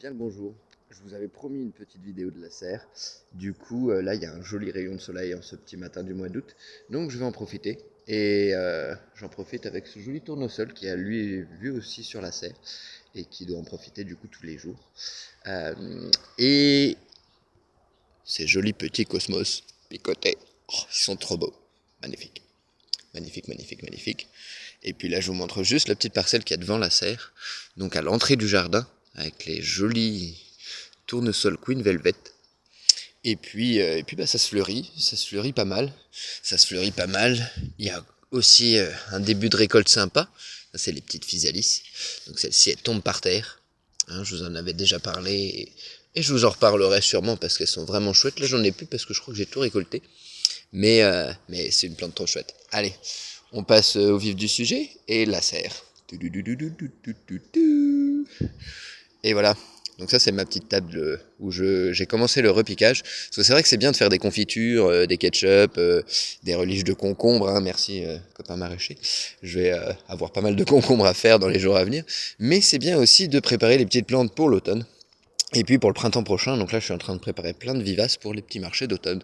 Bien le bonjour. Je vous avais promis une petite vidéo de la serre. Du coup, là, il y a un joli rayon de soleil en ce petit matin du mois d'août. Donc, je vais en profiter. Et j'en profite avec ce joli tournesol qui a lui vu aussi sur la serre et qui doit en profiter du coup tous les jours. Et ces jolis petits cosmos picotés, oh, ils sont trop beaux. Magnifique. Magnifique, magnifique, magnifique. Et puis là, je vous montre juste la petite parcelle qu'il y a devant la serre. Donc, à l'entrée du jardin, avec les jolis tournesol Queen Velvet. Et puis ça se fleurit pas mal. Ça se fleurit pas mal. Il y a aussi un début de récolte sympa. Ça, c'est les petites physalis. Donc celle-ci, elle tombe par terre. Hein, je vous en avais déjà parlé. Et je vous en reparlerai sûrement parce qu'elles sont vraiment chouettes. Là, j'en ai plus parce que je crois que j'ai tout récolté. Mais c'est une plante trop chouette. Allez, on passe au vif du sujet et la serre. Et voilà. Donc ça c'est ma petite table où j'ai commencé le repiquage. Parce que c'est vrai que c'est bien de faire des confitures, des ketchup, des relish de concombre. Hein, merci copain maraîcher. Je vais avoir pas mal de concombres à faire dans les jours à venir. Mais c'est bien aussi de préparer les petites plantes pour l'automne. Et puis pour le printemps prochain, donc là je suis en train de préparer plein de vivaces pour les petits marchés d'automne.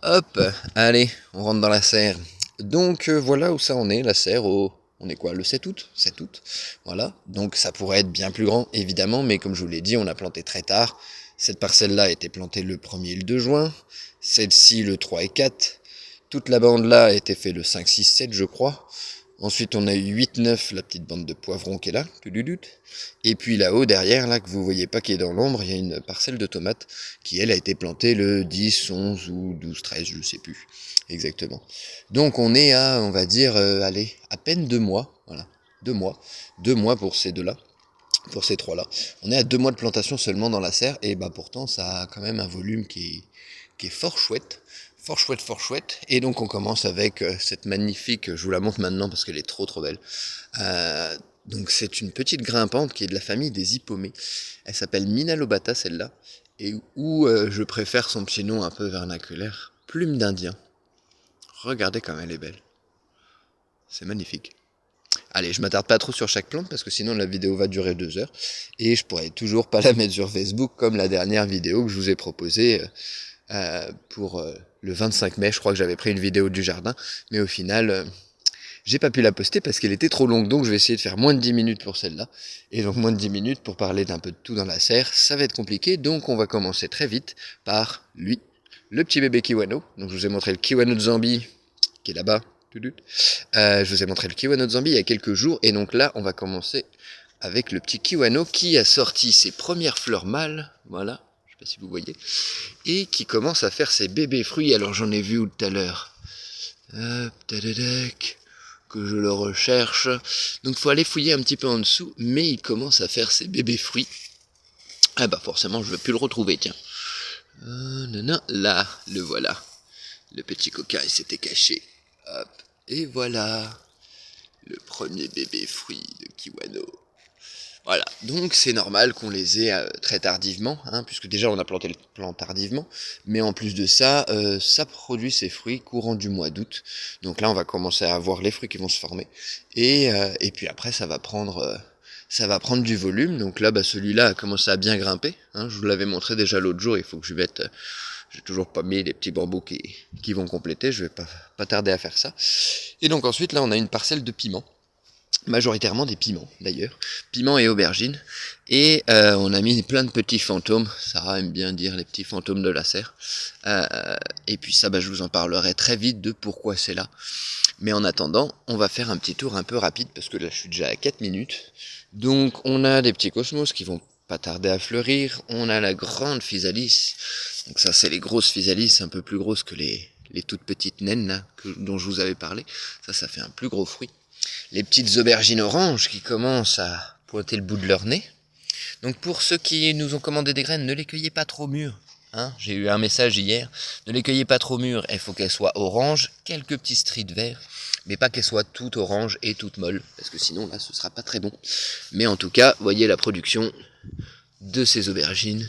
Hop, allez, on rentre dans la serre. Donc voilà où ça en est, la serre On est quoi, le 7 août 7 août, voilà. Donc ça pourrait être bien plus grand, évidemment, mais comme je vous l'ai dit, on a planté très tard. Cette parcelle-là a été plantée le 1er et le 2 juin. Celle-ci le 3 et 4. Toute la bande-là a été faite le 5, 6, 7, je crois. Ensuite, on a eu 8, 9, la petite bande de poivrons qui est là. Et puis là-haut, derrière, là, que vous voyez pas qui est dans l'ombre, il y a une parcelle de tomates qui, elle, a été plantée le 10, 11 ou 12, 13, je sais plus exactement. Donc on est à, on va dire, allez, à peine 2 mois, voilà, 2 mois. 2 mois pour ces deux-là, pour ces trois-là. On est à 2 mois de plantation seulement dans la serre, et bah pourtant ça a quand même un volume qui est fort chouette. Fort chouette, fort chouette. Et donc on commence avec cette magnifique, je vous la montre maintenant parce qu'elle est trop trop belle. Donc c'est une petite grimpante qui est de la famille des hippomées. Elle s'appelle Minalobata celle-là. Et où je préfère son petit nom un peu vernaculaire, plume d'Indien. Regardez comme elle est belle. C'est magnifique. Allez, je m'attarde pas trop sur chaque plante parce que sinon la vidéo va durer 2 heures. Et je pourrais toujours pas la mettre sur Facebook comme la dernière vidéo que je vous ai proposée pour le 25 mai. Je crois que j'avais pris une vidéo du jardin. Mais au final, j'ai pas pu la poster parce qu'elle était trop longue. Donc je vais essayer de faire moins de 10 minutes pour celle-là. Et donc moins de 10 minutes pour parler d'un peu de tout dans la serre. Ça va être compliqué. Donc on va commencer très vite par lui, le petit bébé Kiwano. Donc je vous ai montré le Kiwano de Zambie qui est là-bas. Je vous ai montré le Kiwano de Zambie il y a quelques jours. Et donc là, on va commencer avec le petit Kiwano qui a sorti ses premières fleurs mâles. Voilà, je sais pas si vous voyez. Et qui commence à faire ses bébés fruits. Alors j'en ai vu où tout à l'heure. Que je le recherche. Donc il faut aller fouiller un petit peu en dessous. Mais il commence à faire ses bébés fruits. Ah bah forcément, je ne vais plus le retrouver, tiens. Là, le voilà. Le petit coquin, il s'était caché. Hop. Et voilà, le premier bébé fruit de Kiwano. Voilà, donc c'est normal qu'on les ait très tardivement, hein, puisque déjà on a planté le plant tardivement, mais en plus de ça, ça produit ses fruits courant du mois d'août. Donc là on va commencer à avoir les fruits qui vont se former, et puis après ça va prendre du volume. Donc là, bah, celui-là a commencé à bien grimper, hein, je vous l'avais montré déjà l'autre jour, il faut que je mette... j'ai toujours pas mis les petits bambous qui vont compléter, je vais pas tarder à faire ça. Et donc ensuite, là, on a une parcelle de piments, majoritairement des piments d'ailleurs, piments et aubergines. Et on a mis plein de petits fantômes, Sarah aime bien dire les petits fantômes de la serre. Et puis ça, bah, je vous en parlerai très vite de pourquoi c'est là. Mais en attendant, on va faire un petit tour un peu rapide, parce que là, je suis déjà à 4 minutes. Donc on a des petits cosmos qui vont pas tarder à fleurir. On a la grande physalis. Donc ça, c'est les grosses physalis, un peu plus grosses que les toutes petites naines là, dont je vous avais parlé. Ça fait un plus gros fruit. Les petites aubergines oranges qui commencent à pointer le bout de leur nez. Donc pour ceux qui nous ont commandé des graines, ne les cueillez pas trop mûres. Hein, j'ai eu un message hier. Ne les cueillez pas trop mûres. Il faut qu'elles soient oranges, quelques petits stries de vert, mais pas qu'elles soient toutes oranges et toutes molles, parce que sinon là ce sera pas très bon. Mais en tout cas, voyez la production de ces aubergines.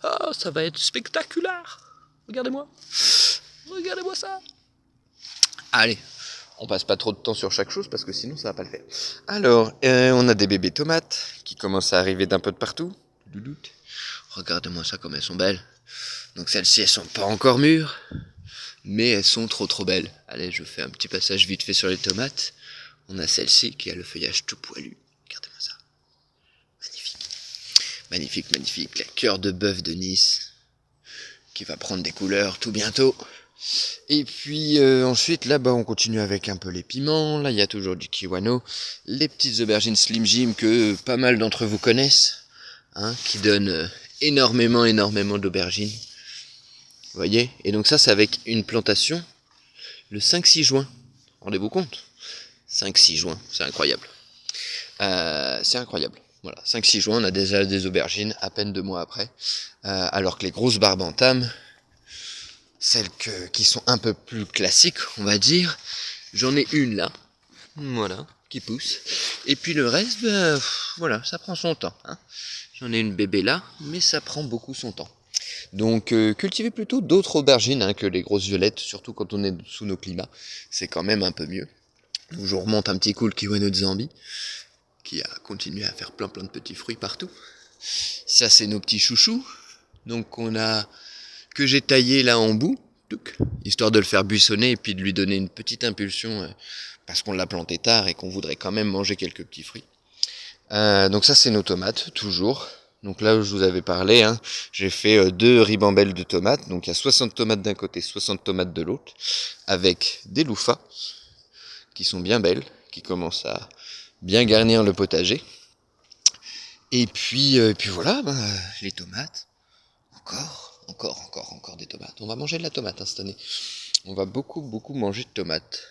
Ah, ça va être spectaculaire. Regardez-moi. Regardez-moi ça. Allez, On passe pas trop de temps sur chaque chose parce que sinon ça va pas le faire. Alors, on a des bébés tomates qui commencent à arriver d'un peu de partout. Doudoute. Regardez-moi ça comme elles sont belles. Donc celles-ci, elles sont pas encore mûres, mais elles sont trop belles. Allez, je fais un petit passage vite fait sur les tomates. On a celle-ci qui a le feuillage tout poilu. Regardez-moi ça. Magnifique. Magnifique, magnifique. La cœur de bœuf de Nice qui va prendre des couleurs tout bientôt. Et puis ensuite là on continue avec un peu les piments. Là il y a toujours du kiwano, les petites aubergines Slim Jim que pas mal d'entre vous connaissent, hein, qui donnent énormément d'aubergines. Vous voyez. Et donc ça c'est avec une plantation le 5-6 juin. Rendez-vous compte, 5-6 juin, c'est incroyable. C'est incroyable. Voilà, 5-6 juin, on a déjà des aubergines à peine 2 mois après. Alors que les grosses barbentames, celles qui sont un peu plus classiques, on va dire, j'en ai une là, voilà, qui pousse. Et puis le reste, voilà, ça prend son temps. Hein. J'en ai une bébé là, mais ça prend beaucoup son temps. Donc cultivez plutôt d'autres aubergines hein, que les grosses violettes, surtout quand on est sous nos climats. C'est quand même un peu mieux. Donc je vous remonte un petit coup le kiwano de Zambie, qui a continué à faire plein de petits fruits partout. Ça c'est nos petits chouchous. Donc que j'ai taillé là en bout, histoire de le faire buissonner et puis de lui donner une petite impulsion parce qu'on l'a planté tard et qu'on voudrait quand même manger quelques petits fruits. Donc ça c'est nos tomates, toujours. Donc là je vous avais parlé, hein, j'ai fait 2 ribambelles de tomates, donc il y a 60 tomates d'un côté, 60 tomates de l'autre, avec des loufas qui sont bien belles, qui commencent à bien garnir le potager. Et puis voilà, les tomates, encore des tomates. On va manger de la tomate hein, cette année. On va beaucoup manger de tomates.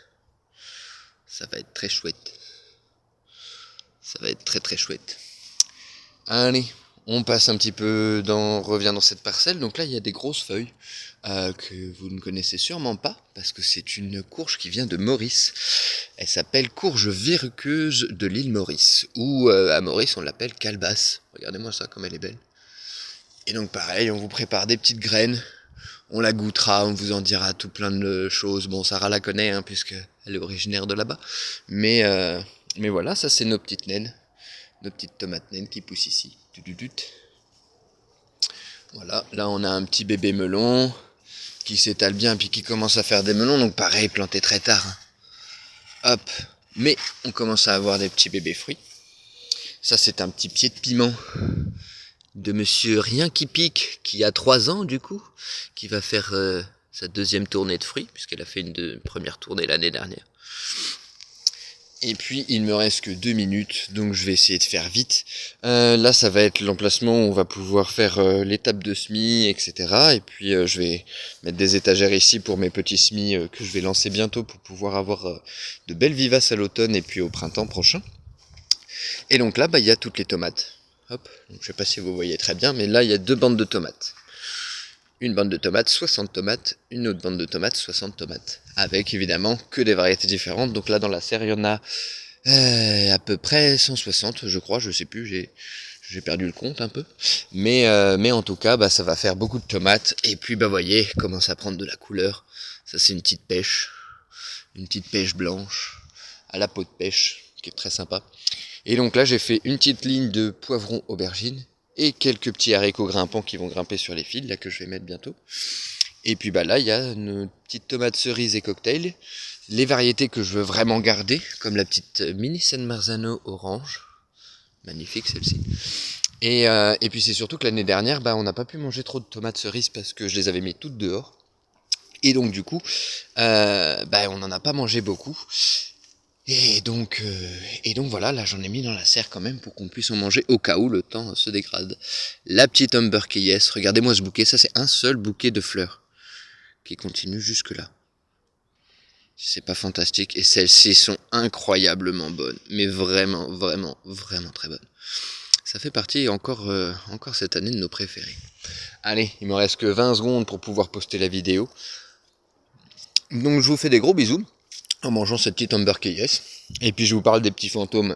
Ça va être très chouette. Ça va être très chouette. Allez, on passe un petit peu revient dans cette parcelle. Donc là, il y a des grosses feuilles que vous ne connaissez sûrement pas parce que c'est une courge qui vient de Maurice. Elle s'appelle courge verruqueuse de l'île Maurice. Ou à Maurice, on l'appelle calebasse. Regardez-moi ça, comme elle est belle. Et donc pareil, on vous prépare des petites graines, on la goûtera, on vous en dira tout plein de choses. Bon, Sarah la connaît, hein, puisqu'elle est originaire de là-bas. Mais voilà, ça c'est nos petites naines, nos petites tomates naines qui poussent ici. Voilà, là on a un petit bébé melon qui s'étale bien, puis qui commence à faire des melons. Donc pareil, planté très tard. Hein. Hop, mais on commence à avoir des petits bébés fruits. Ça c'est un petit pied de piment de monsieur Rien qui pique, qui a 3 ans du coup, qui va faire sa 2e tournée de fruits, puisqu'elle a fait une première tournée l'année dernière. Et puis il me reste que 2 minutes, donc je vais essayer de faire vite. Là ça va être l'emplacement où on va pouvoir faire l'étape de semis, etc. Et puis je vais mettre des étagères ici pour mes petits semis que je vais lancer bientôt pour pouvoir avoir de belles vivaces à l'automne et puis au printemps prochain. Et donc là il y a toutes les tomates. Hop, donc je sais pas si vous voyez très bien, mais là il y a 2 bandes de tomates. Une bande de tomates, 60 tomates, une autre bande de tomates, 60 tomates. Avec évidemment que des variétés différentes. Donc là dans la serre il y en a à peu près 160 je crois, je sais plus, j'ai perdu le compte un peu. Mais en tout cas ça va faire beaucoup de tomates. Et puis voyez, commence à prendre de la couleur. Ça c'est une petite pêche blanche à la peau de pêche qui est très sympa. Et donc là j'ai fait une petite ligne de poivrons aubergines et quelques petits haricots grimpants qui vont grimper sur les fils là que je vais mettre bientôt. Et puis là il y a une petite tomate cerise et cocktail, les variétés que je veux vraiment garder, comme la petite mini San Marzano orange, magnifique celle-ci. Et puis c'est surtout que l'année dernière on n'a pas pu manger trop de tomates cerises parce que je les avais mis toutes dehors. Et donc du coup on n'en a pas mangé beaucoup. Et donc voilà, là j'en ai mis dans la serre quand même pour qu'on puisse en manger au cas où le temps se dégrade. La petite Humber Keyes, regardez-moi ce bouquet, ça c'est un seul bouquet de fleurs qui continue jusque là. C'est pas fantastique, et celles-ci sont incroyablement bonnes, mais vraiment très bonnes. Ça fait partie encore cette année de nos préférés. Allez, il me reste que 20 secondes pour pouvoir poster la vidéo. Donc je vous fais des gros bisous en mangeant cette petite Humber Keyes. Et puis je vous parle des petits fantômes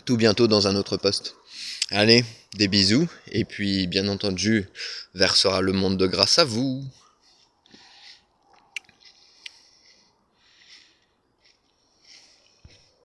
tout bientôt dans un autre post. Allez, des bisous. Et puis bien entendu, versera le monde de grâce à vous.